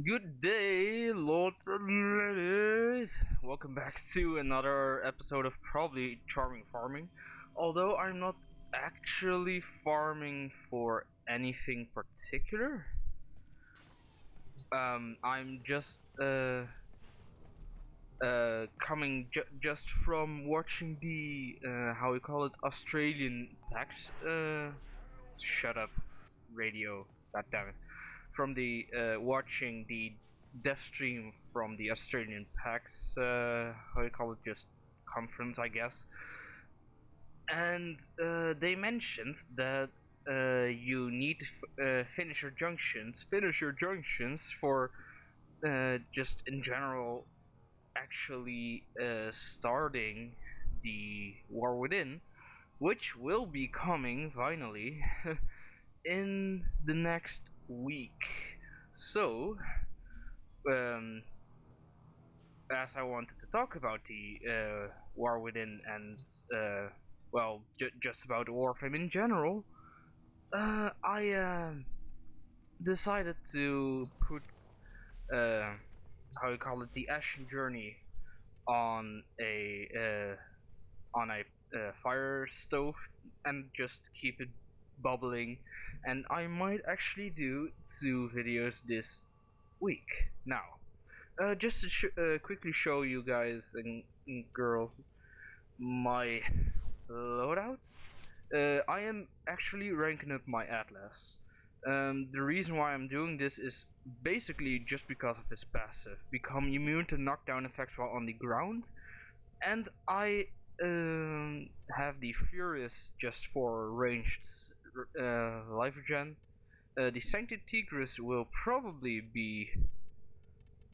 Good day, lords and ladies! Welcome back to another episode of probably Charming Farming. Although I'm not actually farming for anything particular. I'm just coming just from watching the how we call it Australian PAX. Shut up, radio. God damn it. From the watching the dev stream from the Australian PAX, how you call it, just conference, I guess. And they mentioned that you need to finish your junctions for just in general actually starting the War Within, which will be coming finally in the next week. So, um, as I wanted to talk about the War Within and, just about Warframe in general, I decided to put, how you call it, the Ashen Journey on a fire stove and just keep it bubbling, and I might actually do 2 videos this week. Now, just to quickly show you guys and girls my loadouts. I am actually ranking up my Atlas. The reason why I'm doing this is basically just because of his passive. Become immune to knockdown effects while on the ground. And I have the Furious just for ranged life regen. The Sancted Tigris will probably be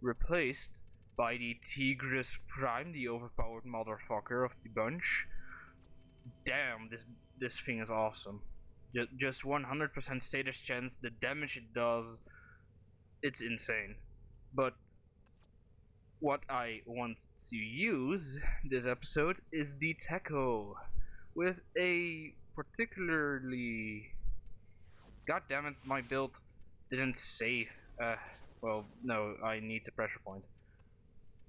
replaced by the Tigris Prime, the overpowered motherfucker of the bunch. Damn, this thing is awesome. Just 100% status chance, the damage it does, it's insane. But what I want to use this episode is the Techo with a particularly. God damn it, my build didn't save. Well, no, I need the pressure point.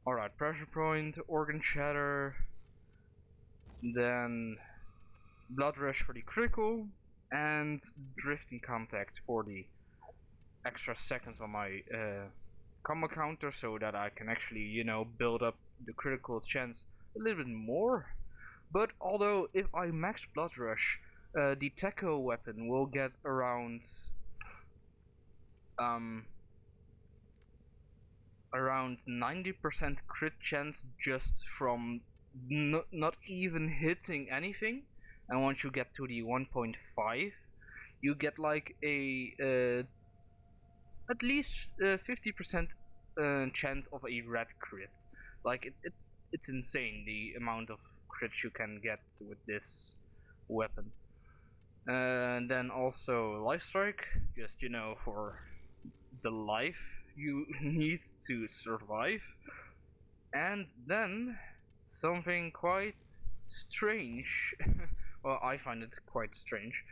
Alright, pressure point, organ shatter, then blood rush for the critical, and drifting contact for the extra seconds on my combo counter so that I can actually, build up the critical chance a little bit more. But although if I max blood rush, the Techo weapon will get around 90% crit chance just from not even hitting anything. And once you get to the 1.5, you get like a at least 50% chance of a red crit. Like it's insane the amount of crits you can get with this weapon. And then also life strike, just for the life you need to survive. And then something quite strange. Well, I find it quite strange.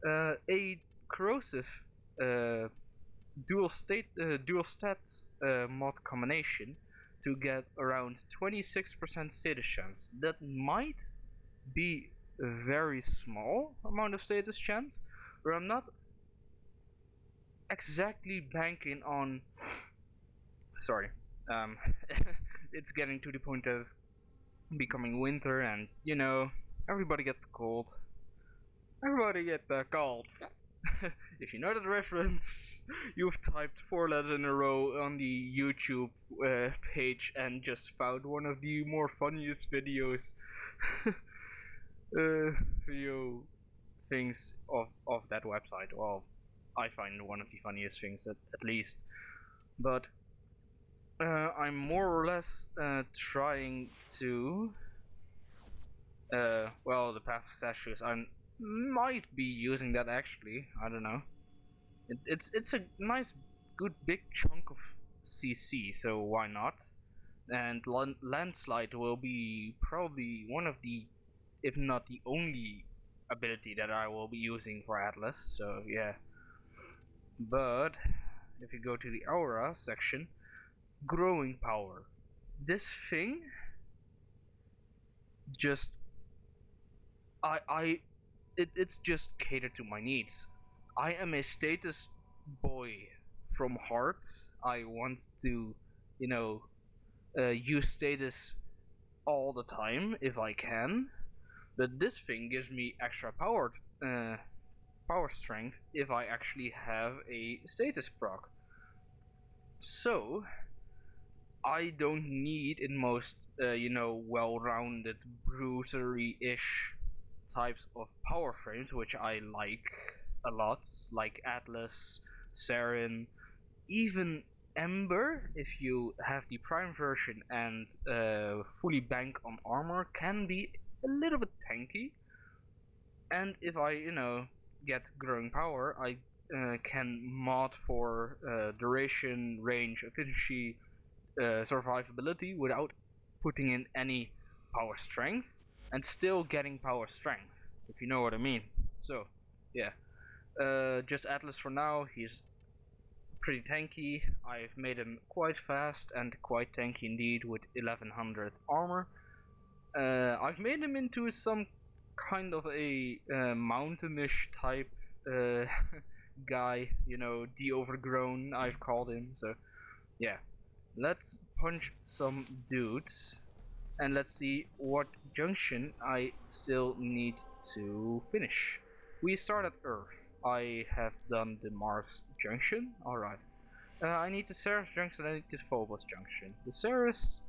A corrosive dual stats mod combination to get around 26% status chance. That might be a very small amount of status chance, but I'm not exactly banking on. Sorry, it's getting to the point of becoming winter, and everybody gets the cold. Everybody get the cold. If you know that reference, you've typed 4 letters in a row on the YouTube page and just found one of the more funniest videos, video things of that website. Well, I find one of the funniest things at least. But I'm more or less trying to. The Path of Statues. I might be using that actually. I don't know. It's a nice, good big chunk of CC, so why not? And Landslide will be probably one of the, if not the only, ability that I will be using for Atlas. So yeah, but if you go to the aura section, growing power. This thing just it's just catered to my needs. I am a status boy from heart. I want to, you know, use status all the time if I can. But this thing gives me extra power strength if I actually have a status proc. So I don't need in most, well-rounded bruisery-ish types of power frames, which I like a lot, like Atlas, Saren, even Ember, if you have the Prime version and fully bank on armor, can be a little bit tanky. And if I, get growing power, I can mod for duration, range, efficiency, survivability without putting in any power strength and still getting power strength, if you know what I mean. So, yeah. Just Atlas for now. He's pretty tanky. I've made him quite fast and quite tanky indeed with 1100 armor. I've made him into some kind of a mountainish type guy, the overgrown, I've called him. So, yeah. Let's punch some dudes and let's see what junction I still need to finish. We start at Earth. I have done the Mars junction. Alright. I need the Ceres junction, I need the Phobos junction. The Ceres,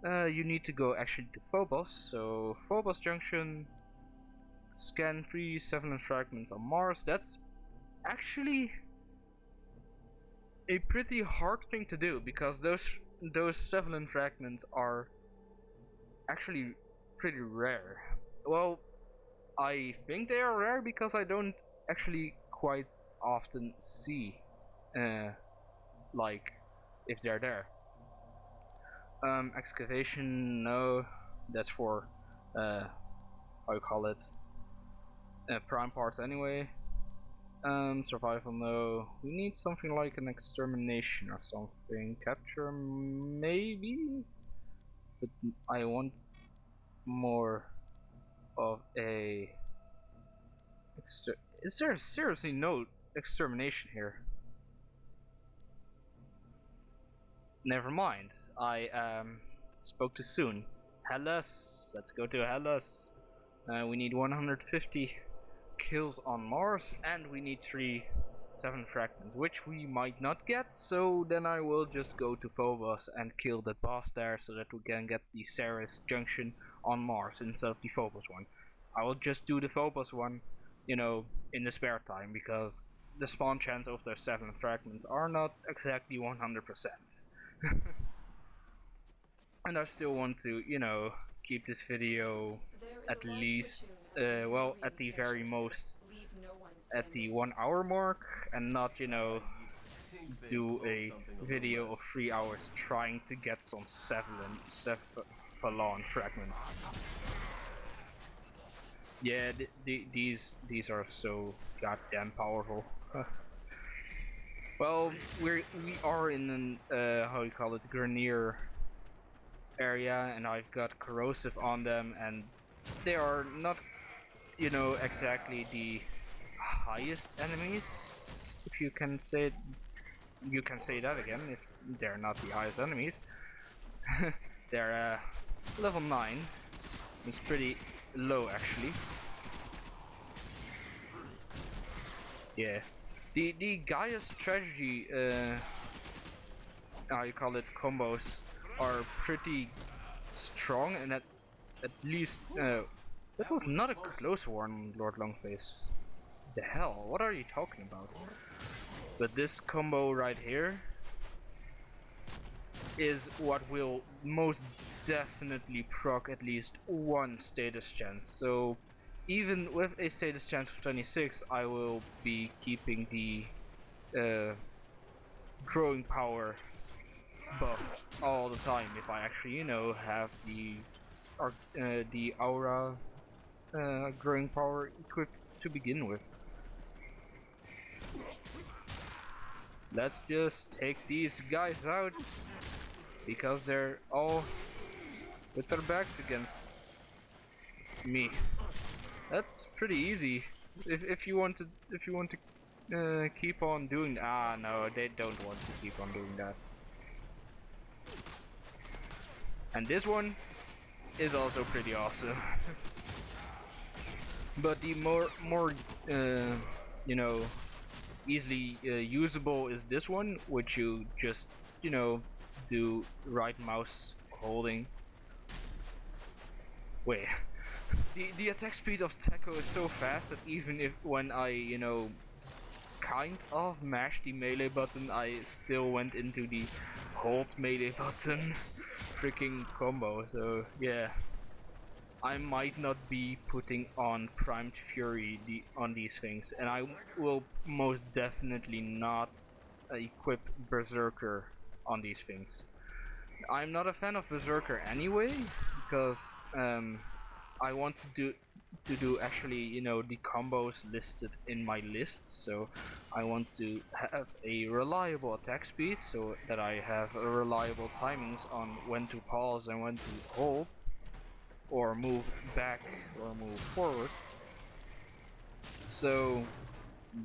you need to go actually to Phobos. So Phobos junction, scan 3 7 fragments on Mars. That's actually a pretty hard thing to do because those 7 fragments are actually pretty rare. Well, I think they are rare because I don't actually quite often see like if they're there. Excavation, no, that's for how you call it, prime parts anyway. Survival, no. We need something like an extermination or something. Capture, maybe? But I want more of a... Is there seriously no extermination here? Never mind. I spoke too soon. Hellas! Let's go to Hellas. We need 150 kills on Mars, and we need 7 fragments, which we might not get, so then I will just go to Phobos and kill that boss there so that we can get the Ceres junction on Mars instead of the Phobos one. I will just do the Phobos one, in the spare time, because the spawn chance of those 7 fragments are not exactly 100%. And I still want to, keep this video at least, at the very most, at the 1 hour mark, and not, do a video of 3 hours trying to get some Cephalon fragments. Yeah, these are so goddamn powerful. Well, we are in an how you call it, Grenier area, and I've got corrosive on them, and they are not, exactly the highest enemies. If you can say that again. If they're not the highest enemies, they're level 9. It's pretty low actually. Yeah. The Gaia's strategy, how you call it, combos are pretty strong, and at least that was not a close one, Lord Longface. The hell, what are you talking about? But this combo right here is what will most definitely proc at least 1 status chance. So even with a status chance of 26, I will be keeping the growing power buff all the time if I actually, have the aura growing power equipped to begin with. Let's just take these guys out because they're all with their backs against me. That's pretty easy. If you want to keep on doing no, they don't want to keep on doing that. And this one is also pretty awesome. But the more you know, easily usable is this one, which you just do right mouse holding. Wait, the attack speed of Tekko is so fast that even if when I kind of mashed the melee button, I still went into the hold melee button freaking combo. So yeah, I might not be putting on Primed Fury on these things, and I will most definitely not equip Berserker on these things. I'm not a fan of Berserker anyway, because I want to do actually the combos listed in my list. So I want to have a reliable attack speed, so that I have a reliable timings on when to pause and when to hold, or move back or move forward. So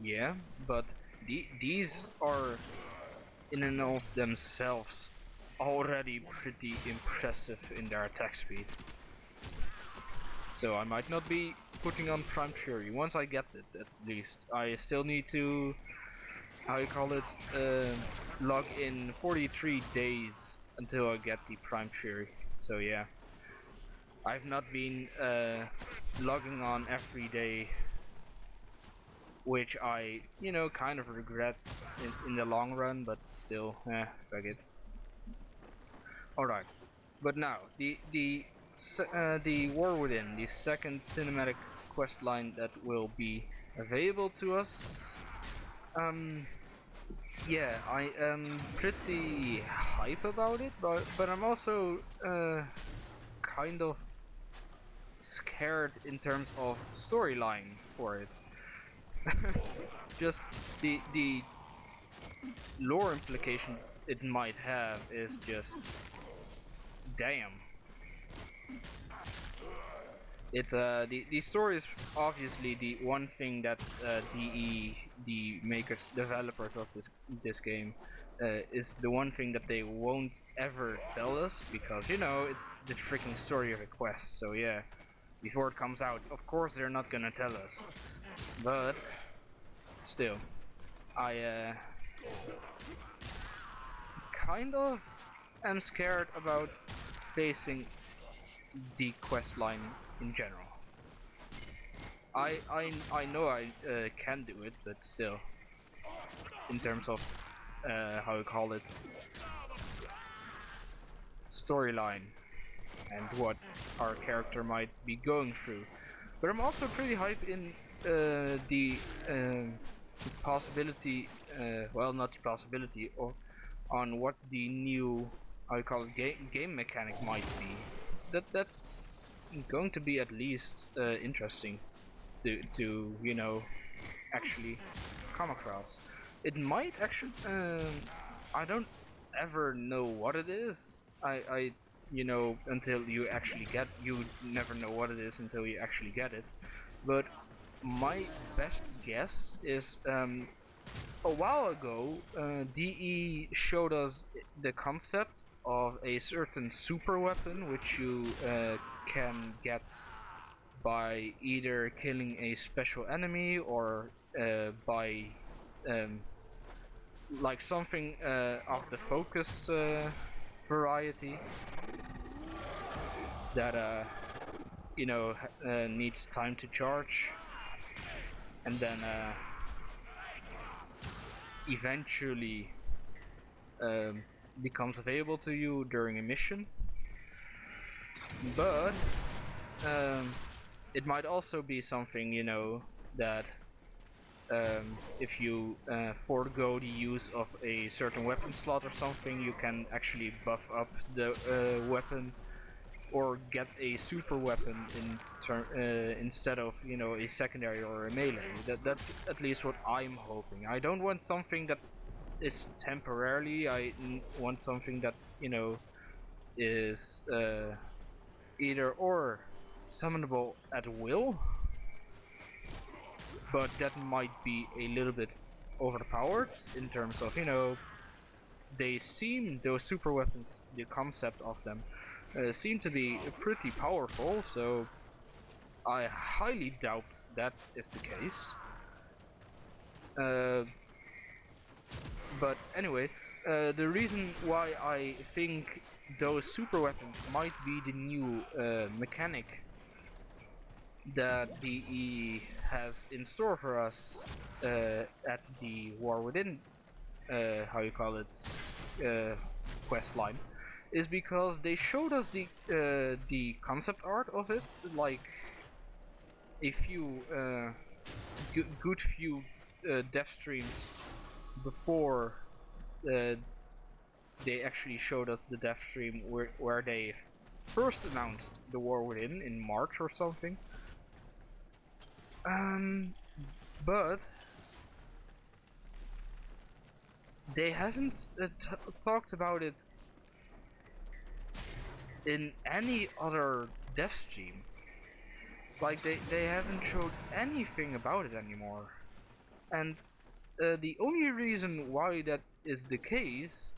yeah, but these are in and of themselves already pretty impressive in their attack speed. So I might not be putting on Prime Fury once I get it, at least. I still need to, log in 43 days until I get the Prime Fury. So yeah, I've not been logging on every day, which I kind of regret in the long run, but still, fuck it. Alright, but now the War Within, the second cinematic quest line that will be available to us. Yeah, I am pretty hype about it, but I'm also kind of scared in terms of storyline for it. Just the lore implication it might have is just damn. The story is obviously the one thing that DE, the developers of this game, is the one thing that they won't ever tell us, because it's the freaking story of a quest. So yeah, before it comes out, of course they're not gonna tell us. But still, I kind of am scared about facing the quest line in general. I know I can do it, but still, in terms of storyline and what our character might be going through. But I'm also pretty hyped in the possibility, well, not the possibility, or on what the new game mechanic might be. That's going to be at least interesting to actually come across. It might actually I don't ever know what it is. I until you actually you never know what it is until you actually get it. But my best guess is a while ago DE showed us the concept of a certain super weapon which you can get by either killing a special enemy or by like something of the focus variety that needs time to charge, and then eventually becomes available to you during a mission. But it might also be something that if you forego the use of a certain weapon slot or something, you can actually buff up the weapon or get a super weapon instead of a secondary or a melee. That's at least what I'm hoping. I don't want something that is temporarily. I want something that, you know, is either or summonable at will, but that might be a little bit overpowered in terms of, you know, those super weapons, the concept of them seem to be pretty powerful, so I highly doubt that is the case. But anyway, the reason why I think those super weapons might be the new mechanic that DE has in store for us at the War Within, how you call it, quest line, is because they showed us the concept art of it, like a few good few dev streams before they actually showed us the dev stream where they first announced the War Within in March or something. But they haven't talked about it in any other dev stream. Like they haven't showed anything about it anymore. And the only reason why that is the case,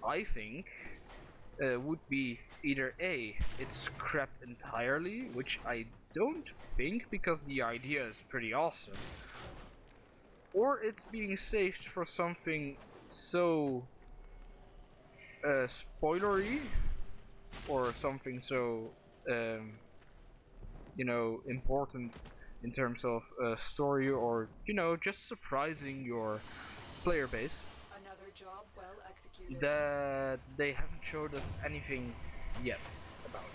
I think, would be either A, it's scrapped entirely, which I don't think because the idea is pretty awesome, or it's being saved for something so spoilery, or something so you know, important in terms of story, or, you know, just surprising your player base. Another job well executed. That they haven't showed us anything yet about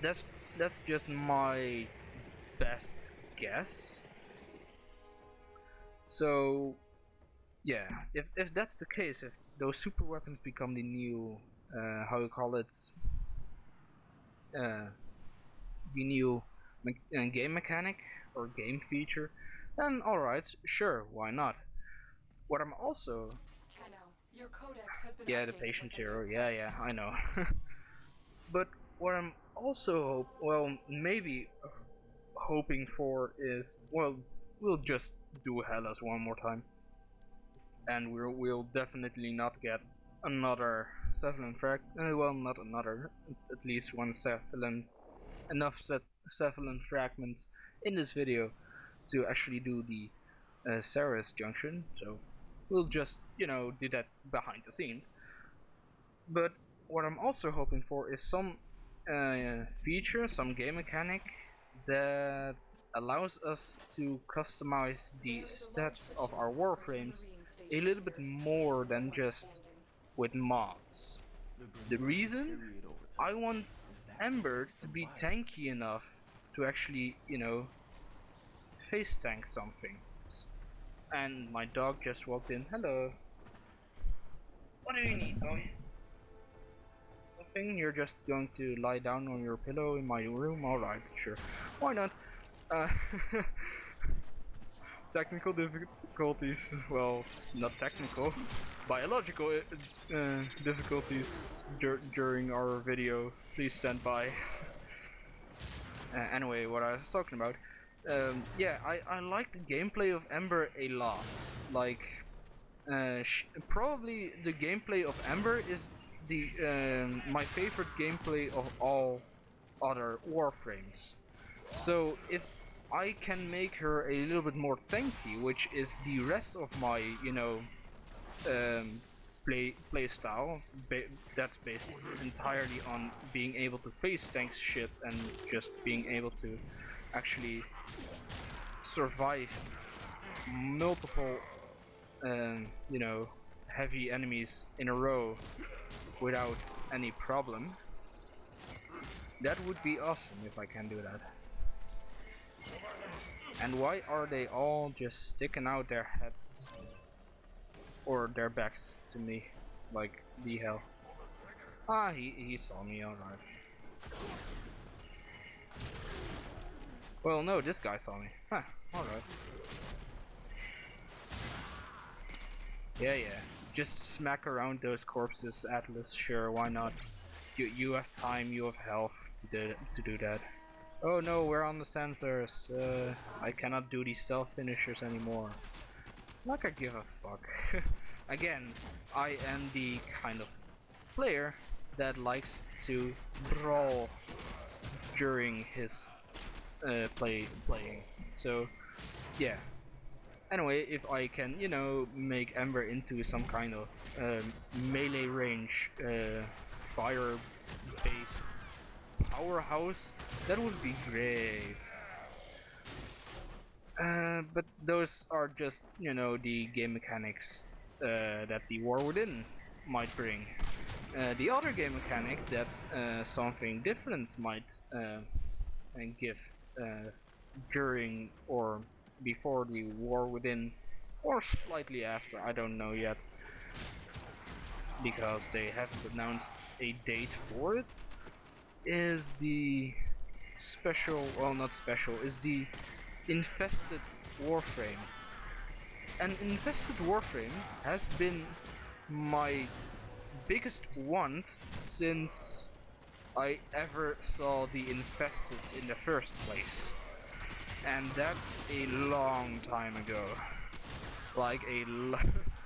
it. That's just my best guess. So yeah, if that's the case, if those super weapons become the new how you call it, the new game mechanic or game feature, then alright, sure, why not? What I'm also Your codex has been the patient zero, yeah, I know. But what I'm also maybe hoping for is, well, we'll just do Hellas one more time, and we'll definitely not get another Cephalon frag. Well, not another, at least one Cephalon, enough Cephalon fragments in this video to actually do the Ceres junction. So we'll just, you know, do that behind the scenes. But what I'm also hoping for is some feature, some game mechanic that allows us to customize the stats of our Warframes a little bit more than just with mods. The reason? I want Ember to be tanky enough to actually, you know, face tank something. And my dog just walked in. Hello. What do you need, boy? Nothing? You're just going to lie down on your pillow in my room? Alright, sure. Why not? Technical difficulties. Well, not technical. Biological difficulties during our video. Please stand by. Anyway, what I was talking about. Yeah, I like the gameplay of Ember a lot. Like, probably the gameplay of Ember is the my favorite gameplay of all other Warframes. So if I can make her a little bit more tanky, which is the rest of my, you know, play style, that's based entirely on being able to face tank shit and just being able to actually survive multiple you know, heavy enemies in a row without any problem. That would be awesome if I can do that. And why are they all just sticking out their heads or their backs to me? Like, the hell. Ah, he saw me, alright. Well, no, this guy saw me. Huh, alright. Yeah, just smack around those corpses, Atlas. Sure, why not? You have time, you have health to do that. Oh no, we're on the sensors. I cannot do these self finishers anymore. Like I give a fuck. Again, I am the kind of player that likes to brawl during his playing. So yeah. Anyway, if I can, you know, make Ember into some kind of melee range fire-based powerhouse, that would be great. But those are just, you know, the game mechanics that the War Within might bring. The other game mechanic that something different might give during or before the War Within, or slightly after, I don't know yet, because they haven't announced a date for it, is the special, well, not special, is the Infested Warframe. And Infested Warframe has been my biggest want since I ever saw the Infested in the first place. And that's a long time ago. Like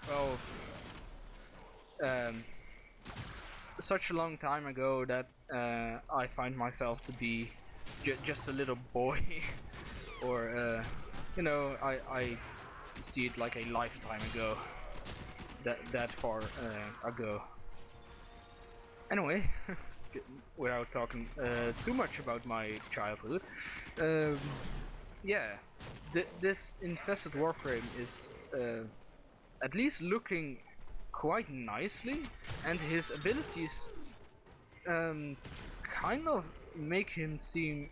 well, such a long time ago that I find myself to be just a little boy, or you know, I see it like a lifetime ago. That far ago. Anyway, without talking too much about my childhood. Um, yeah, this Infested Warframe is at least looking quite nicely, and his abilities kind of make him seem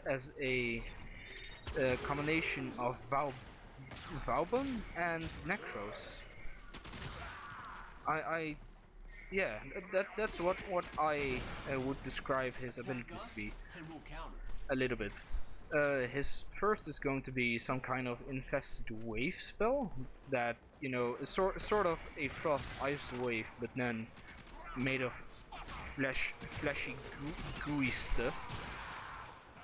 as a combination of Vauban and Necros. I yeah, that's what I would describe his abilities to be a little bit. His first is going to be some kind of infested wave spell that, you know, is sort of a frost ice wave, but then made of fleshy gooey stuff,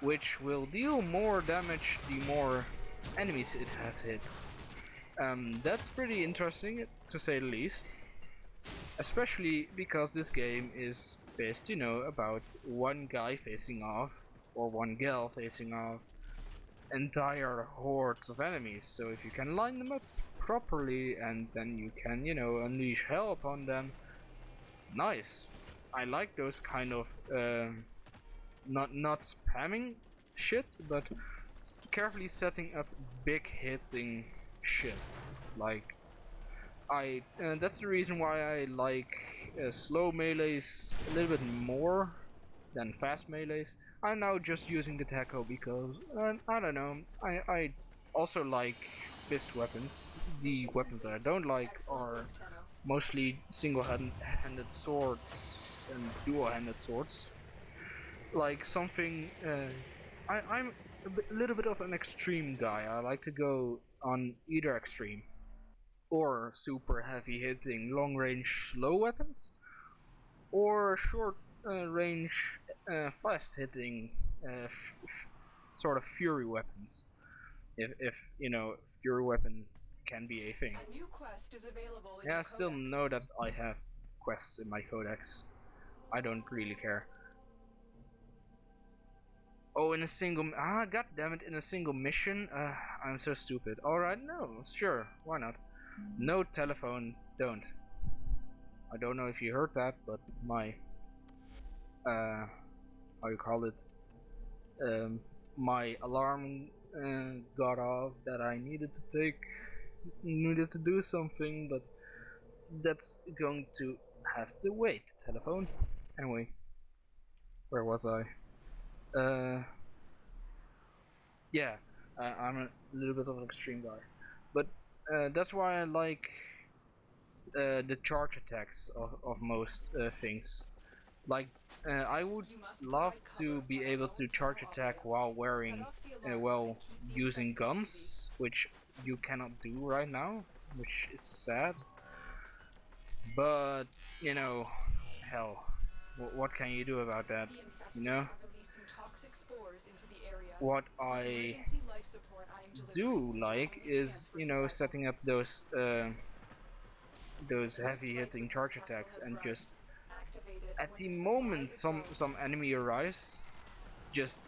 which will deal more damage the more enemies it has hit. That's pretty interesting, to say the least, especially because this game is based, you know, about one guy facing off, or one gal facing off, entire hordes of enemies. So if you can line them up properly, and then you can, you know, unleash hell upon them, nice. I like those kind of not spamming shit, but carefully setting up big hitting shit. Like that's the reason why I like slow melees a little bit more than fast melees. I'm now just using the taco because I don't know. I also like fist weapons. The weapons that I don't like are mostly single-handed swords and dual-handed swords. Like something. I'm a little bit of an extreme guy. I like to go on either extreme, or super heavy hitting long range slow weapons, or short range fast hitting sort of fury weapons. If you know, fury weapon can be a thing. A new quest is available in Yeah, your I still codex. know that I have quests in my codex. I don't really care. Oh, in a single god damn it, in a single mission? I'm so stupid. Alright, no, sure, why not? No telephone, don't. I don't know if you heard that, but my how you call it? My alarm got off that I needed to do something, but that's going to have to wait. Telephone. Anyway, where was I? Yeah, I'm a little bit of an extreme guy, but that's why I like the charge attacks of most things. Like, I would love to be able to charge attack while wearing, well, using guns, which you cannot do right now, which is sad. But you know, hell, what can you do about that? The You infested know, are releasing toxic spores into the area. what The I emergency life support I am delivering do is your like only is, chance for you know, survival. setting up those First heavy life hitting support charge capsule attacks, has and arrived. just Activate it at when the your supply moment is some low. enemy arrives, just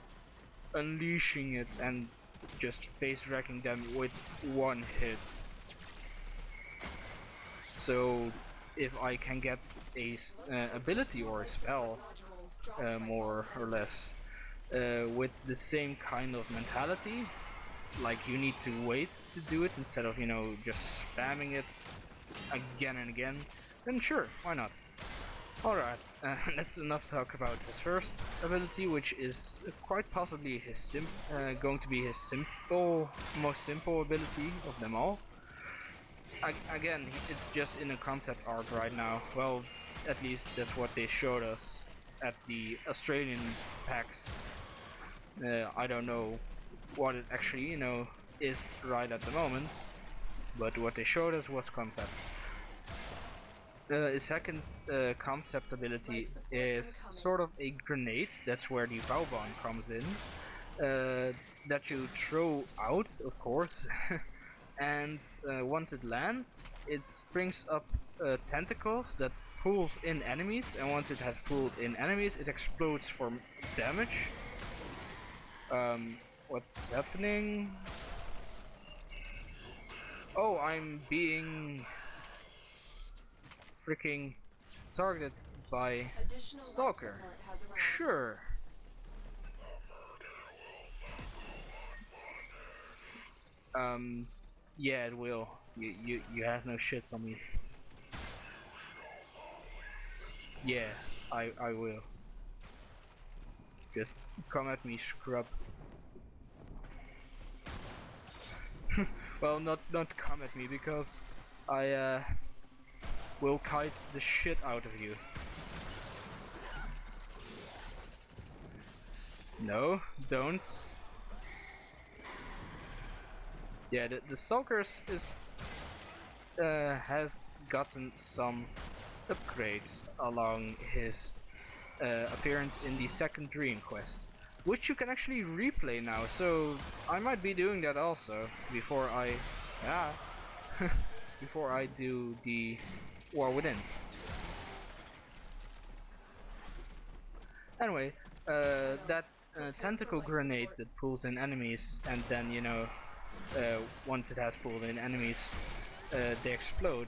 unleashing it and just face wrecking them with one hit. So if I can get a ability Personal or a life support spell, modules dropped by all more or enemies. less, with the same kind of mentality, like you need to wait to do it instead of, you know, just spamming it again and again, then sure, why not? Alright, that's enough talk about his first ability, which is quite possibly his going to be his most simple ability of them all. Again, it's just in a concept art right now. Well, at least that's what they showed us at the Australian PAX. I don't know what it actually, you know, is right at the moment, but what they showed us was concept. His second concept ability is sort of a grenade. That's where the Vauban comes in. That you throw out, of course, and once it lands, it springs up tentacles that pulls in enemies, and once it has pulled in enemies, it explodes for damage. What's happening? Oh, I'm being freaking targeted by Additional life Stalker. support has arrived. Sure. Yeah, it will. You have no shits on me. Yeah, I will. Just come at me, scrub. Well, not come at me, because I will kite the shit out of you. No, don't. Yeah, the Stalkers has gotten some upgrades along his appearance in the second Dream quest, which you can actually replay now. So I might be doing that also before before I do the War Within. Anyway, that tentacle grenade that pulls in enemies, and then, you know, once it has pulled in enemies, they explode.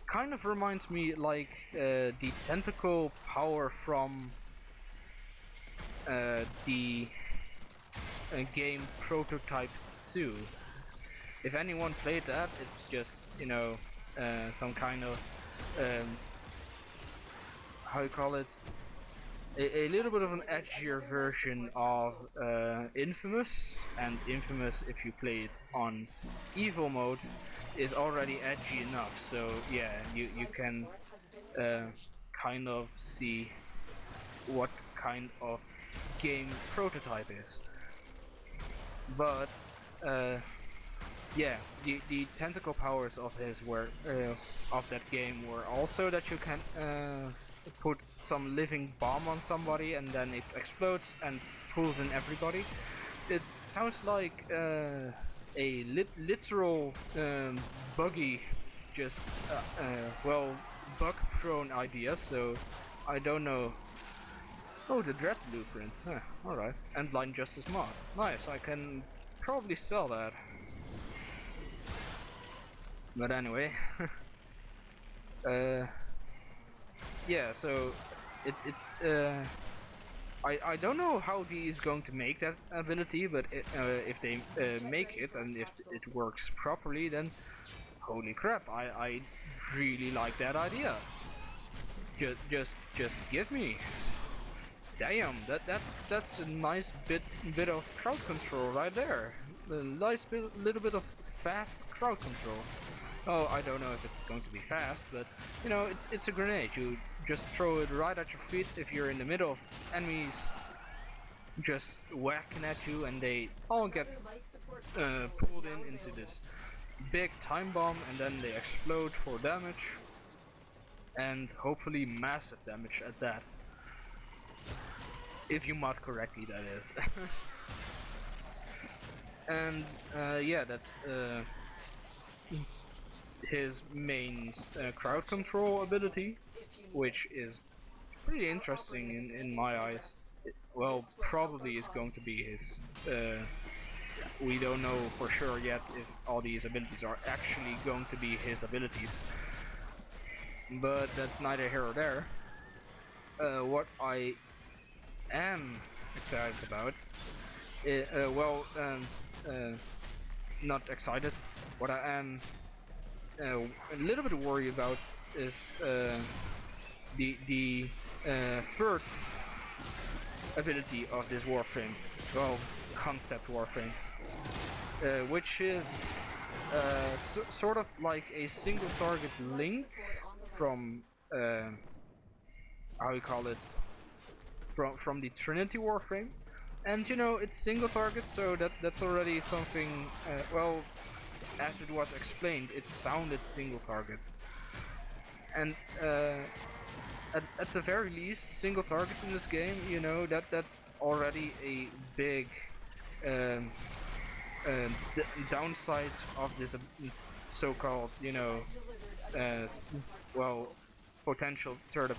Kind of reminds me like the tentacle power from the game Prototype 2. If anyone played that, it's just, you know, some kind of how you call it, a little bit of an edgier version of Infamous. And Infamous, if you play it on evil mode, is already edgy enough. So yeah, you can kind of see what kind of game Prototype is. But yeah, the tentacle powers of his were of that game were also that you can put some living bomb on somebody and then it explodes and pulls in everybody. It sounds like a literal buggy, just well, bug-prone idea. So I don't know. Oh, the Dread Blueprint. Huh, alright. And Blind Justice mod. Nice, I can probably sell that. But anyway. Yeah, so it's I don't know how he is going to make that ability, but if they make it and if it works properly, then holy crap, I really like that idea. Just give me. Damn, that's a nice bit of crowd control right there. A nice little bit of fast crowd control. Oh, I don't know if it's going to be fast, but you know, it's a grenade. You just throw it right at your feet if you're in the middle of enemies just whacking at you, and they all get pulled into this big time bomb, and then they explode for damage. and hopefully massive damage at that. If you mod correctly, that is. And yeah, that's his main crowd control ability, which is pretty interesting in my eyes. Well, probably is going to be his. We don't know for sure yet if all these abilities are actually going to be his abilities, but that's neither here or there. What I am excited about, not excited. What I am a little bit worried about is the third ability of this Warframe. Well, concept Warframe, which is sort of like a single target link from how you call it, from the Trinity Warframe. And you know, it's single target, so that's already something. Well, as it was explained, it sounded single target, and at the very least, single target in this game, you know, that's already a big downside of this so-called, you know, well, potential third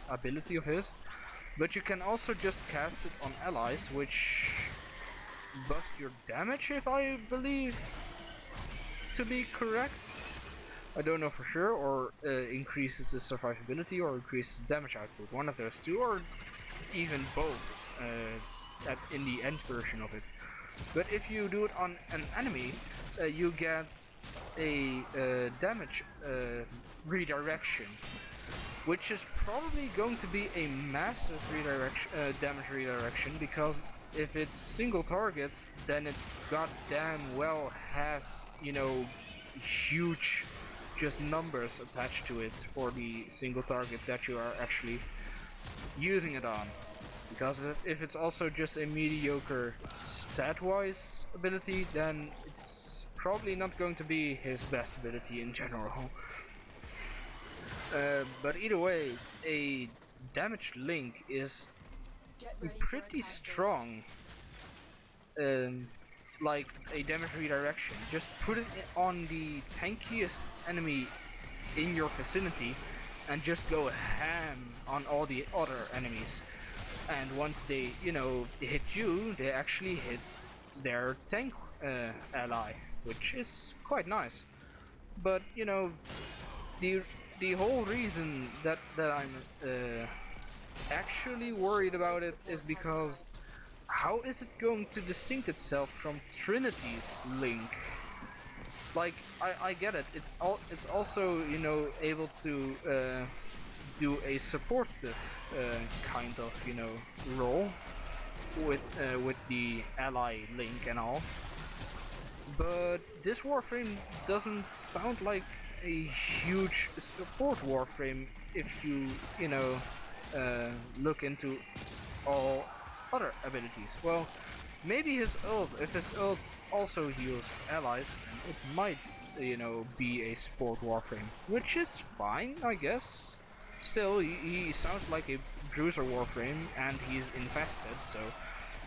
ability of his. But you can also just cast it on allies, which buff your damage, if I believe to be correct. I don't know for sure, or increases the survivability or increases the damage output. One of those two, or even both in the end version of it. But if you do it on an enemy, you get a damage redirection, which is probably going to be a massive damage redirection, because if it's single target, then it goddamn well have, you know, huge just numbers attached to it for the single target that you are actually using it on. Because if it's also just a mediocre stat-wise ability, then it's probably not going to be his best ability in general. But either way, a damage link is pretty strong. Like a damage redirection. Just put it on the tankiest enemy in your vicinity and just go ham on all the other enemies. And once they, you know, hit you, they actually hit their tank ally, which is quite nice. But you know, the whole reason that I'm actually worried about it is because how is it going to distinct itself from Trinity's link? Like, I get it. It's also, you know, able to do a supportive kind of, you know, role with the ally link and all. But this Warframe doesn't sound like a huge support Warframe if you know, look into all other abilities. Well, maybe his ult, if his ult also heals allies, it might, you know, be a support Warframe, which is fine, I guess. Still, he sounds like a bruiser Warframe, and he's infested, so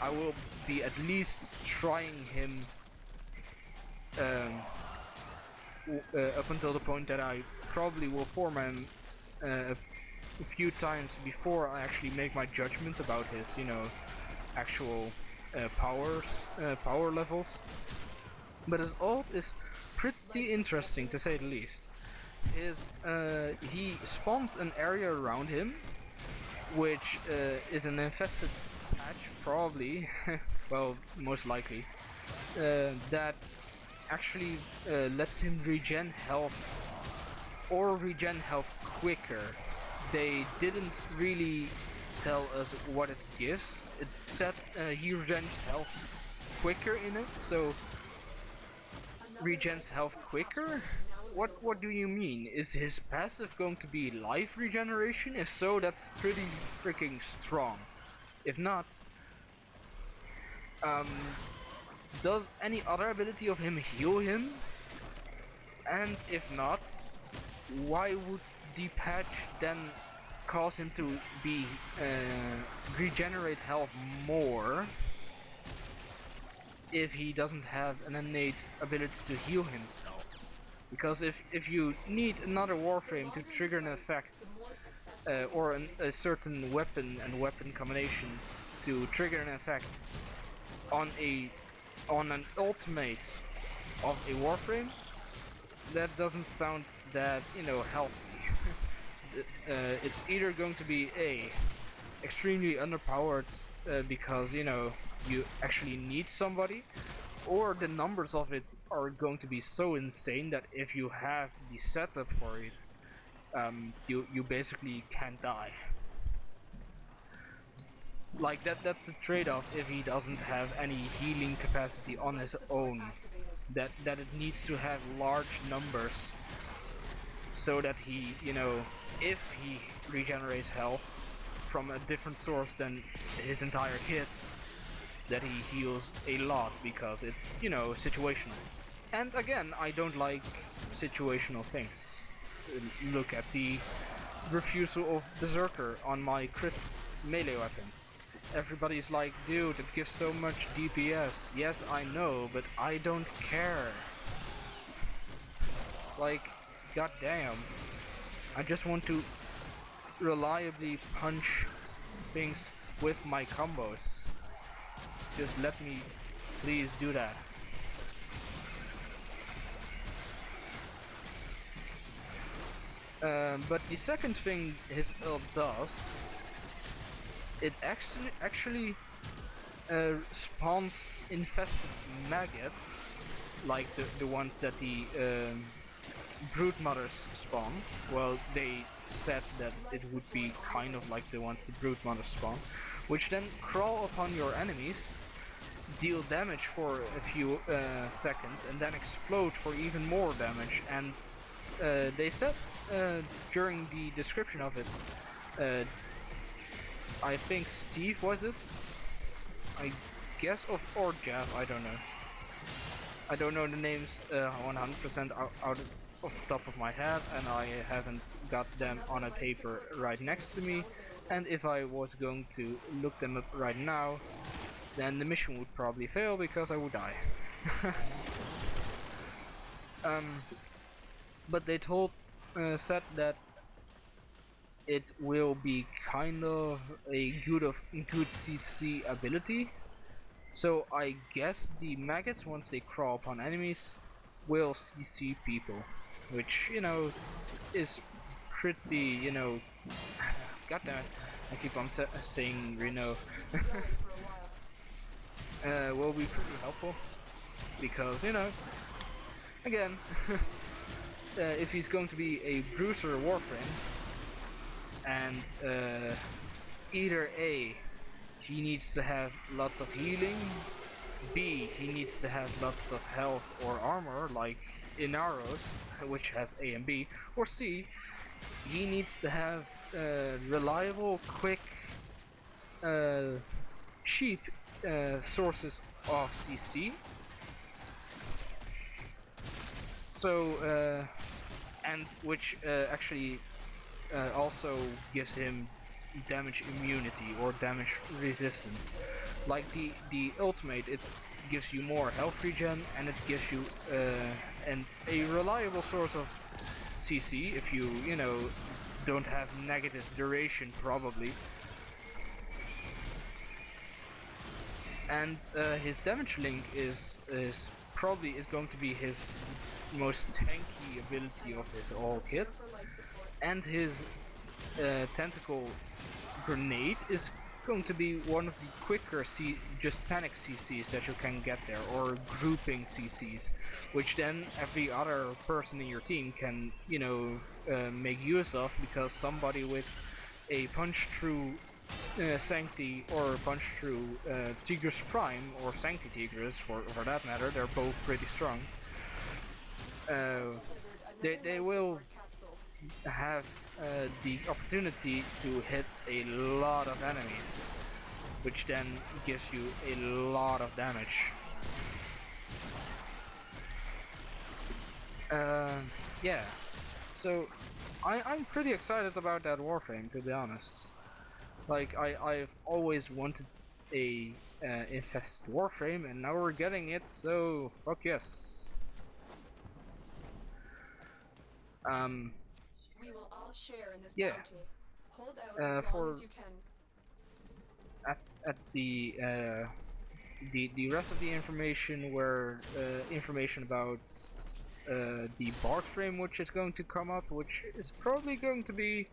I will be at least trying him up until the point that I probably will form him a few times before I actually make my judgment about his, you know, actual power levels. But his ult is pretty interesting, to say the least. He spawns an area around him, which is an infested patch, probably. Well, most likely. That actually lets him regen health, or regen health quicker. They didn't really tell us what it gives. It said he regens health quicker in it, so regens health quicker? What do you mean? Is his passive going to be life regeneration? If so, that's pretty freaking strong. If not, does any other ability of him heal him? And if not, why would the patch then cause him to be regenerate health more if he doesn't have an innate ability to heal himself. Because if you need another Warframe to trigger an effect, or a certain weapon and weapon combination to trigger an effect on an ultimate of a Warframe, that doesn't sound that, you know, healthy. It's either going to be extremely underpowered because, you know, you actually need somebody, or the numbers of it are going to be so insane that if you have the setup for it, you basically can't die. Like that's the trade-off if he doesn't have any healing capacity on his own. That it needs to have large numbers so that he, you know, if he regenerates health from a different source than his entire kit, that he heals a lot, because it's, you know, situational. And again, I don't like situational things. Look at the refusal of Berserker on my crit melee weapons. Everybody's like, dude, it gives so much DPS. Yes, I know, but I don't care. Like, goddamn. I just want to reliably punch things with my combos. Just let me please do that. But the second thing his ult does, it actually spawns infested maggots, like the ones that the brood mothers spawn. Well, they said that it would be kind of like the ones the brood mothers spawn, which then crawl upon your enemies, deal damage for a few seconds, and then explode for even more damage. And they said during the description of it, I think Steve was it? I guess, or Jeff, I don't know. I don't know the names 100% out off the top of my head, and I haven't got them on a paper right next to me. And if I was going to look them up right now, then the mission would probably fail because I would die. But they said that it will be kind of a good CC ability. So I guess the maggots, once they crawl upon enemies, will CC people, which, you know, is pretty, you know, goddammit, I keep on saying Reno. Will be pretty helpful, because, you know, again, if he's going to be a bruiser Warframe, and either A, he needs to have lots of healing, B, he needs to have lots of health or armor, like Inaros, which has A and B, or C, he needs to have reliable, quick, cheap sources of CC. So, and which actually also gives him damage immunity or damage resistance. Like the ultimate, it gives you more health regen, and it gives you a reliable source of CC if you know, don't have negative duration, probably. And his damage link is probably going to be his most tanky ability of his whole kit, and his tentacle grenade is going to be one of the quicker just panic CCs that you can get there, or grouping CCs, which then every other person in your team can, you know, make use of, because somebody with a punch through Sancti or punch through Tigris Prime, or Sancti Tigris for that matter, they're both pretty strong. They will have the opportunity to hit a lot of enemies, which then gives you a lot of damage. Yeah, so I'm pretty excited about that Warframe, to be honest. Like, I've always wanted a infested Warframe, and now we're getting it, so fuck yes. We will all share in this Yeah. bounty. Hold out as long For as you can. at the rest of the information were information about the Warframe, which is going to come up, which is probably going to be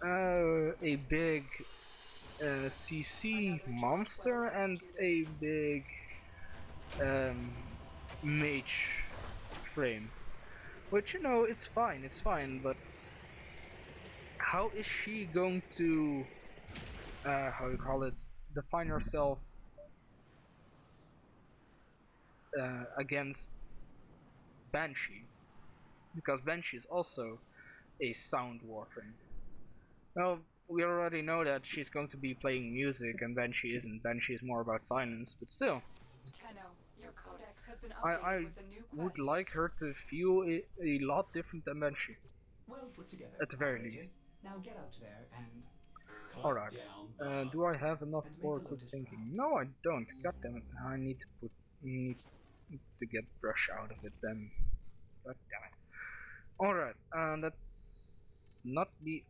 a big CC monster and a big mage frame. Which, you know, it's fine, but how is she going to, how you call it, define herself against Banshee? Because Banshee is also a sound Warframe. Well, we already know that she's going to be playing music and Banshee isn't. Banshee is more about silence, but still. Tenno, your codex has been I updated with a new would quest. like her to feel a lot different than Banshee. Well put together. At the very operator. least. Now get out there and Alright. Do I have enough for quick thinking? No, I don't. God damn it. I need to get brush out of it then. God damn it. Alright, that's not the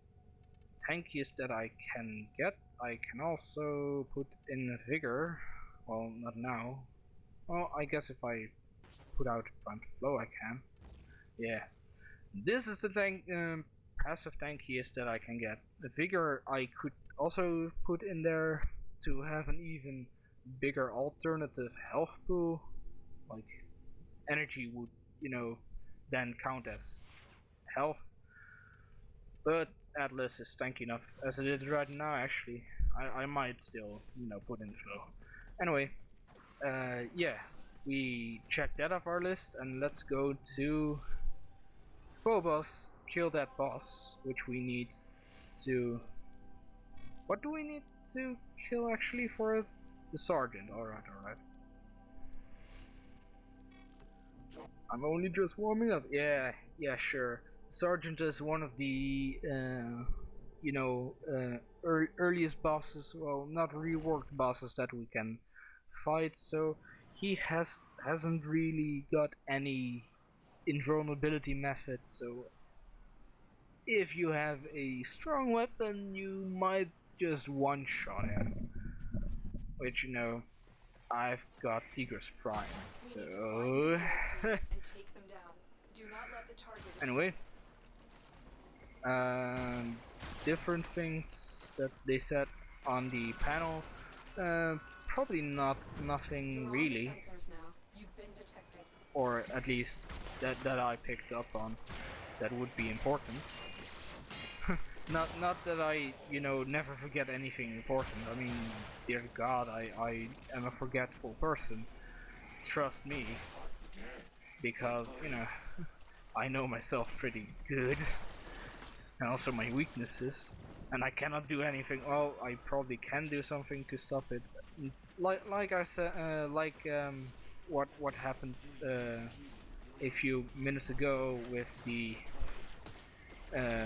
tankiest that I can get. I can also put in vigor. Well, not now. Well, I guess if I put out prime flow, I can. Yeah. This is the tank, passive tankiest that I can get. The vigor I could also put in there to have an even bigger alternative health pool. Like, energy would, you know, then count as health. But Atlas is tanky enough as it is right now, actually. I might still, you know, put in flow. Anyway, yeah, we checked that off our list, and let's go to Phobos, kill that boss, which we need to... What do we need to kill actually for it? The sergeant, alright. I'm only just warming up. Yeah, sure. Sergeant is one of the, you know, earliest bosses, well, not reworked bosses that we can fight, so he hasn't really got any invulnerability method, so if you have a strong weapon, you might just one-shot him. Which, you know, I've got Tigris Prime, We need to find the so... Warframe and take them down. Do not let the target escape. Anyway, different things that they said on the panel, probably nothing You're on the really, sensors now. You've been detected. or at least that I picked up on that would be important. Not that I, you know, never forget anything important. I mean, dear God, I am a forgetful person. Trust me. Because, you know, I know myself pretty good. And also my weaknesses. And I cannot do anything. Well, I probably can do something to stop it. Like I said, what happened a few minutes ago with the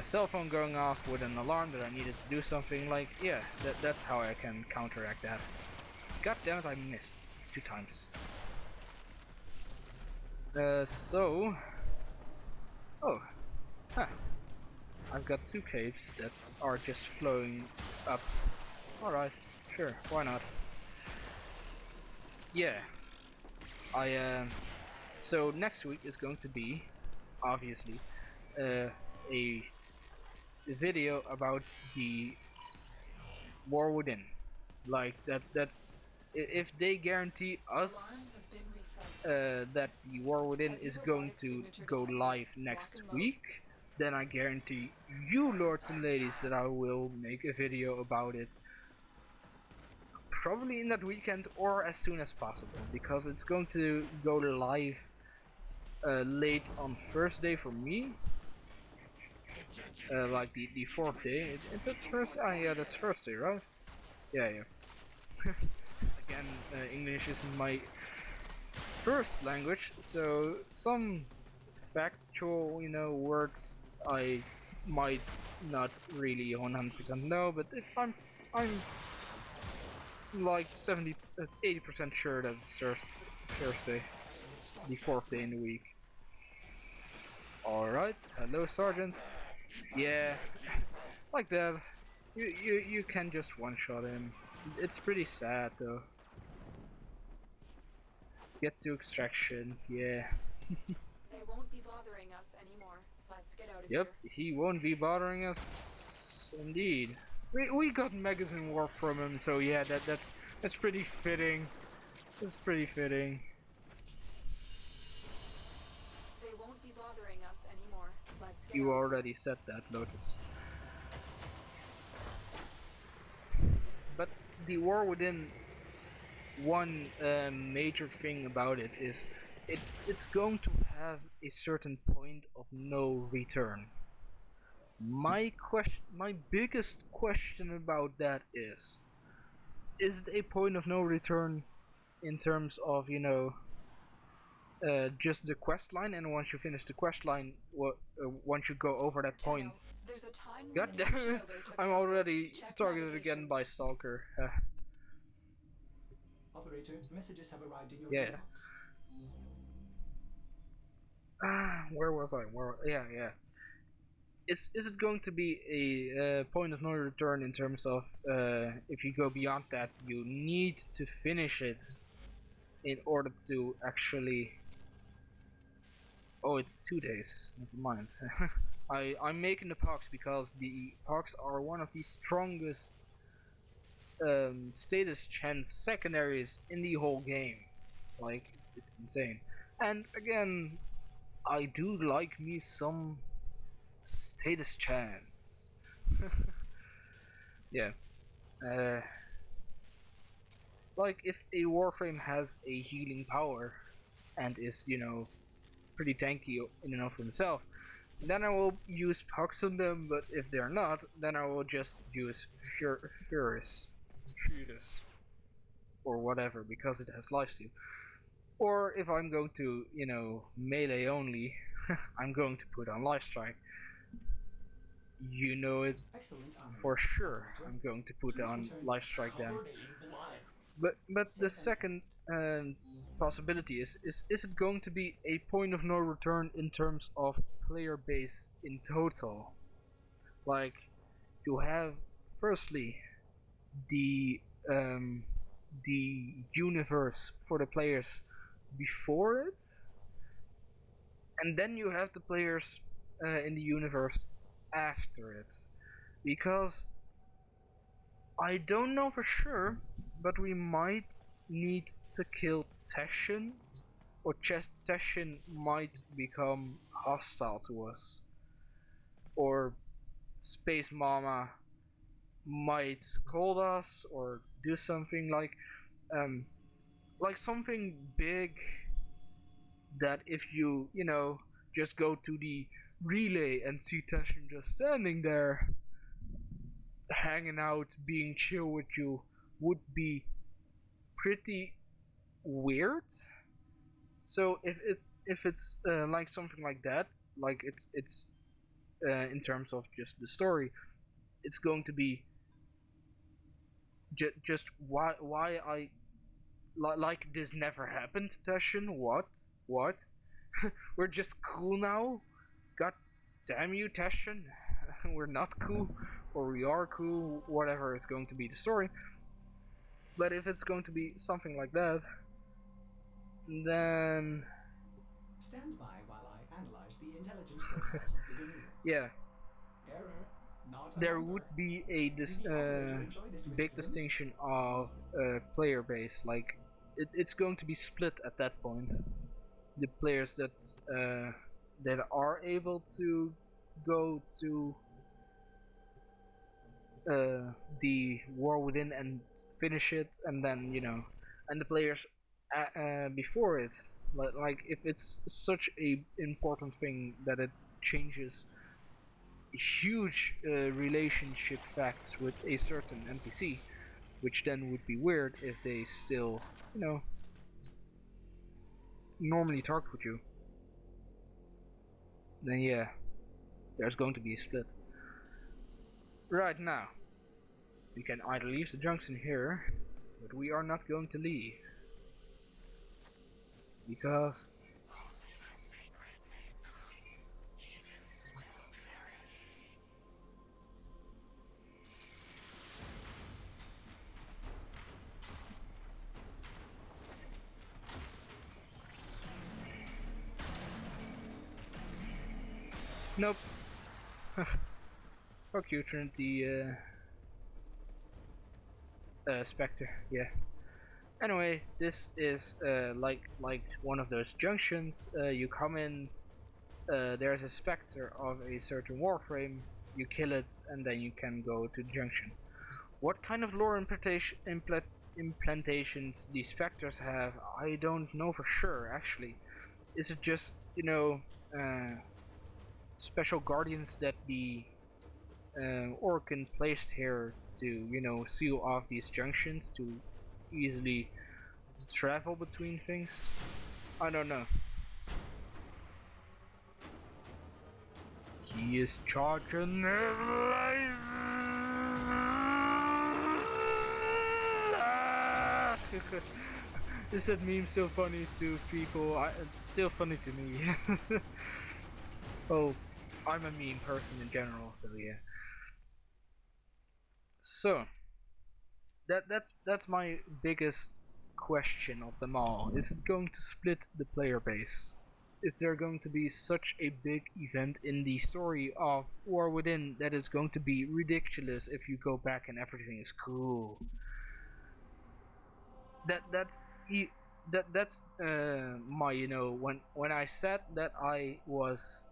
cell phone going off with an alarm that I needed to do something. Like, yeah, that's how I can counteract that. God damn it, I missed 2 times. So... Oh. Huh. I've got 2 caves that are just flowing up. Alright, sure, why not? Yeah. So next week is going to be, obviously, a video about the War Within. Like, that's... If they guarantee us Alarms have been reset. that the War Within is going to go live next week, then I guarantee you, lords and ladies, that I will make a video about it probably in that weekend or as soon as possible, because it's going to go live late on Thursday for me, like the 4th day. It's a Thursday. Ah, yeah, that's Thursday, right? Yeah. Again, English isn't my first language, so some factual, you know, words I might not really 100% know, but I'm like 70, 80% sure that it's Thursday, the fourth day in the week. All right, hello, Sergeant. Yeah, like that. You can just one-shot him. It's pretty sad though. Get to extraction, yeah. They won't be bothering us anymore. Let's get out of Yep, here. he won't be bothering us. Indeed. We got magazine warp from him, so yeah, that's pretty fitting. That's pretty fitting. They won't be bothering us anymore. Let's get You out of already said that, Lotus. But the war within, one major thing about it is it's going to have a certain point of no return. My biggest question about that is it a point of no return in terms of, just the quest line, and once you finish the quest line, once you go over that Tenno, point, there's a time god limitation damn it, alert I'm available. already Check targeted navigation. again by Stalker. Operator, messages have arrived in your Yeah. mailbox. Where was I? Yeah. Is it going to be a point of no return in terms of, if you go beyond that, you need to finish it in order to actually. Oh, it's 2 days. Never mind. I'm making the pox because the pox are one of the strongest status chance secondaries in the whole game. Like, it's insane. And again, I do like me some status chance. Yeah. Uh, like, if a Warframe has a healing power and is, pretty tanky in and of himself, then I will use Pox on them, but if they're not, then I will just use Furus, or whatever, because it has lifesteal. Or if I'm going to, melee only, I'm going to put on Lifestrike. You know it Excellent. for sure. I'm going to put on Lifestrike then. But the second possibility is it going to be a point of no return in terms of player base in total? Like, you have firstly the the universe for the players before it, and then you have the players in the universe after it, because I don't know for sure, but we might need to kill Teshin, or Teshin might become hostile to us, or Space Mama might scold us or do something like something big, that if you just go to the relay and see Teshin just standing there hanging out, being chill with you, would be pretty weird. So if it's like something like that, like it's in terms of just the story, it's going to be just why like this never happened, Tashin. What? We're just cool now? God damn you, Tashin. We're not cool, or we are cool, whatever is going to be the story. But if it's going to be something like that, then Stand by while I analyze the intelligence profiles of the Grenadier. yeah, Error, not a there number. would be a Did the operator enjoy this big witticism? distinction of player base. Like, it's going to be split at that point. The players that are able to go to the war within and finish it, and then and the players before it. Like, if it's such a important thing that it changes huge relationship facts with a certain NPC, which then would be weird if they still, normally talk with you. Then yeah, there's going to be a split. Right now, we can either leave the junction here, but we are not going to leave. Because nope. Fuck you, Trinity, Spectre, yeah. Anyway, this is like one of those junctions. You come in, there's a spectre of a certain Warframe, you kill it, and then you can go to the junction. What kind of lore implantations the specters have, I don't know for sure, actually. Is it just, special guardians that the Orkin placed here to, seal off these junctions to easily travel between things? I don't know. He is charging. Is that meme still funny to people? It's still funny to me. Oh, I'm a meme person in general, so yeah. So that's my biggest question of them all. Is it going to split the player base? Is there going to be such a big event in the story of War Within that is going to be ridiculous if you go back and everything is cool? That's my, when I said that I was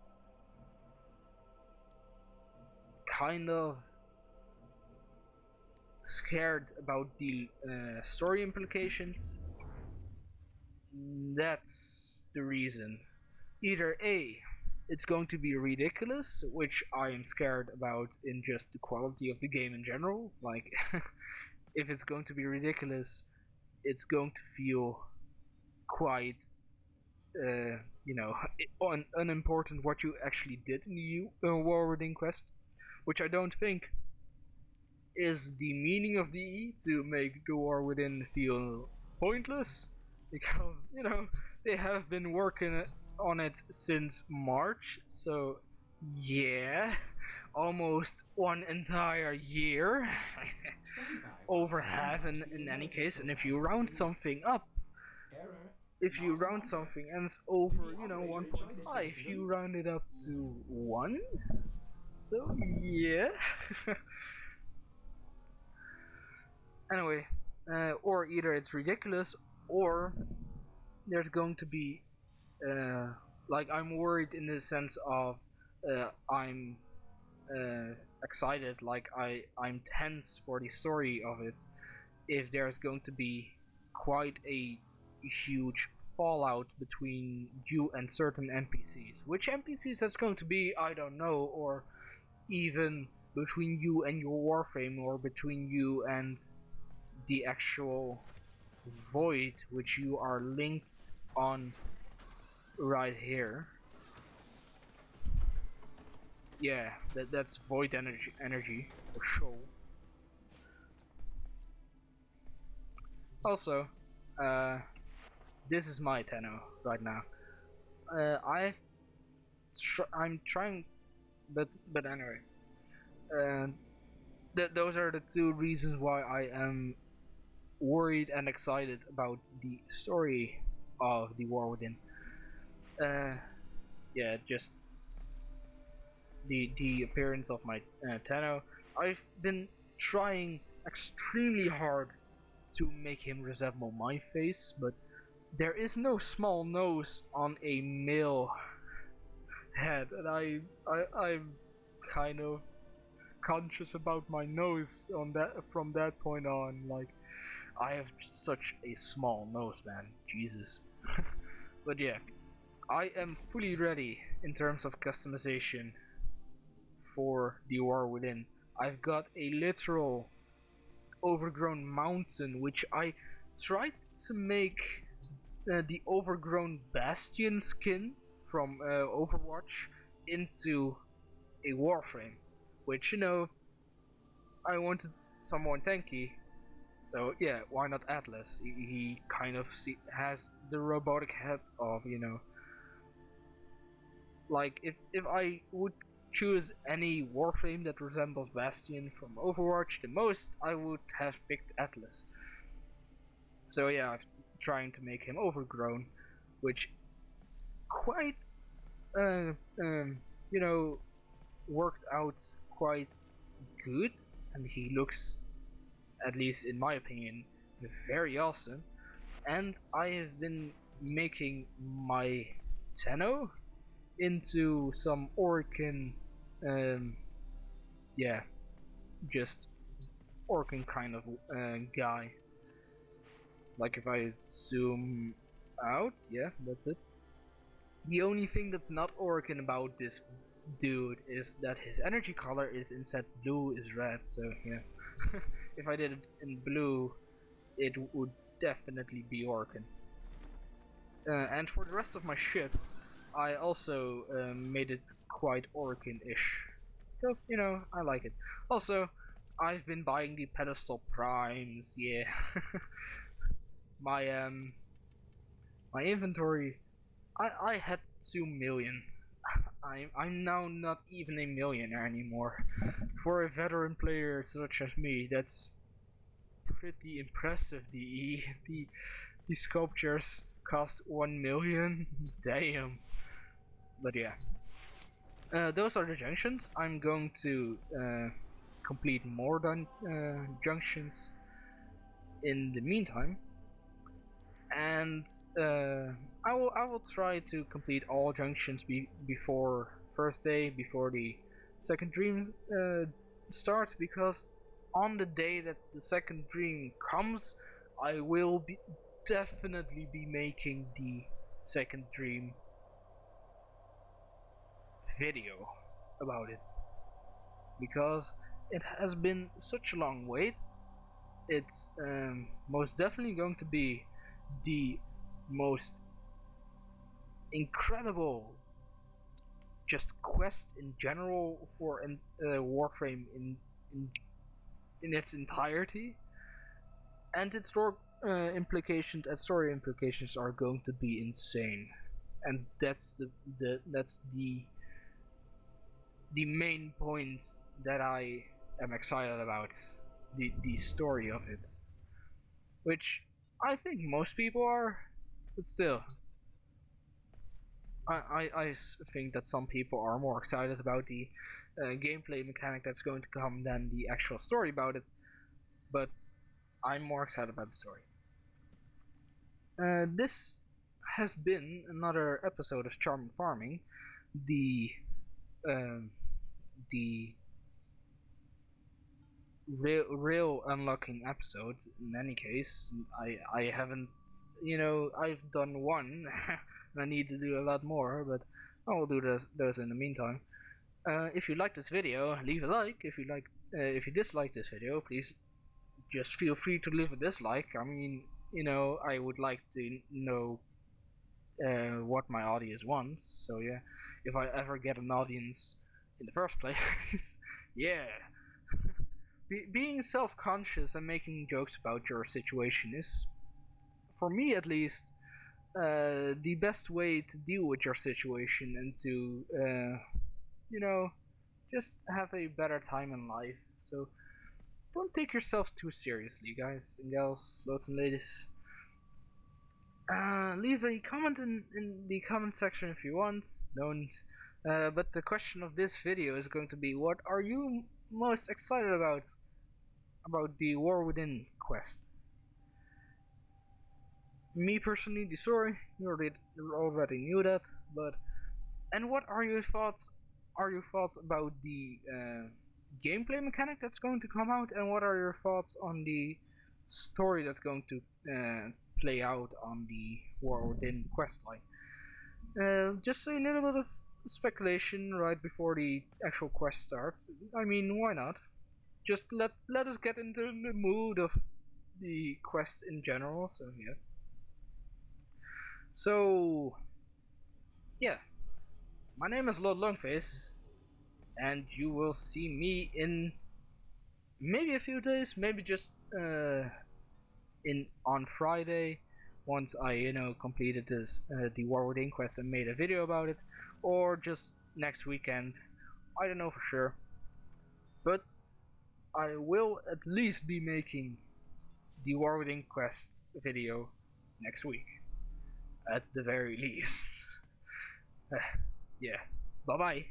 kind of scared about the story implications. That's the reason. Either A, it's going to be ridiculous, which I am scared about in just the quality of the game in general. Like, if it's going to be ridiculous, it's going to feel quite, unimportant what you actually did in the War Within quest, which I don't think is the meaning of the E, to make the War Within feel pointless, because they have been working on it since March, so yeah, almost one entire year. Over half in any case. And if you round something up, if you round something and it's over 1.5, you round it up to 1. So yeah. Anyway, or either it's ridiculous, or there's going to be I'm worried in the sense of I'm excited, I'm tense for the story of it, if there's going to be quite a huge fallout between you and certain NPCs. Which NPCs that's going to be, I don't know, or even between you and your Warframe, or between you and the actual void which you are linked on right here. Yeah, that's void energy for sure. Also, this is my Tenno right now. I'm trying, but anyway, those are the two reasons why I am worried and excited about the story of the War Within. Yeah, just the appearance of my Tenno. I've been trying extremely hard to make him resemble my face, but there is no small nose on a male head, and I'm kind of conscious about my nose on that from that point on. Like, I have such a small nose, man. Jesus. But yeah, I am fully ready in terms of customization for the War Within. I've got a literal overgrown mountain, which I tried to make the overgrown Bastion skin from Overwatch into a Warframe, which I wanted someone tanky, so yeah, why not Atlas? He kind of has the robotic head of like if I would choose any Warframe that resembles Bastion from Overwatch the most, I would have picked Atlas. So yeah, I'm trying to make him overgrown, which quite uh, um, you know worked out quite good, and he looks, at least in my opinion, very awesome. And I have been making my Tenno into some Orcan, um, yeah, just Orcan kind of guy. Like if I zoom out, yeah, that's it. The only thing that's not Orcan about this dude is that his energy color is instead blue is red, so yeah. If I did it in blue, it would definitely be Orcan. And for the rest of my ship, I also made it quite Orcan-ish. Because, I like it. Also, I've been buying the pedestal primes, yeah. my my inventory, I had 2 million. I'm now not even a millionaire anymore. For a veteran player such as me, that's pretty impressive. The sculptures cost 1 million. Damn. But yeah, those are the junctions. I'm going to complete more junctions in the meantime, and I will try to complete all junctions before first day, before the second dream starts, because on the day that the second dream comes, I will definitely be making the second dream video about it, because it has been such a long wait. It's most definitely going to be the most incredible just quest in general for Warframe in its entirety, and its story implications are going to be insane, and that's the main point that I am excited about, the story of it, which I think most people are, but still, I think that some people are more excited about the gameplay mechanic that's going to come than the actual story about it, but I'm more excited about the story. This has been another episode of Charming Farming, the um, the real unlocking episode. In any case, I haven't, I've done one and I need to do a lot more, but I will do those in the meantime. If you like this video, leave a like. If you dislike this video, please just feel free to leave a dislike. I mean, I would like to know what my audience wants, so yeah, if I ever get an audience in the first place. Yeah. Being self-conscious and making jokes about your situation is, for me at least, the best way to deal with your situation and to, just have a better time in life. So don't take yourself too seriously, guys and gals, lords and ladies. Leave a comment in the comment section if you want. Don't. But the question of this video is going to be: what are you most excited about the War Within quest? Me personally, the story, you already knew that, but and what are your thoughts? Are your thoughts about the gameplay mechanic that's going to come out, and what are your thoughts on the story that's going to play out on the War Within quest line? Just a little bit of speculation right before the actual quest starts. I mean, why not? Just let us get into the mood of the quest in general. So yeah. So yeah, my name is Lord Longface, and you will see me in maybe a few days, maybe just in on Friday, once I completed this the Warwood Inquest and made a video about it, or just next weekend. I don't know for sure, but I will at least be making the Warwood Inquest video next week, at the very least. Yeah. Bye bye.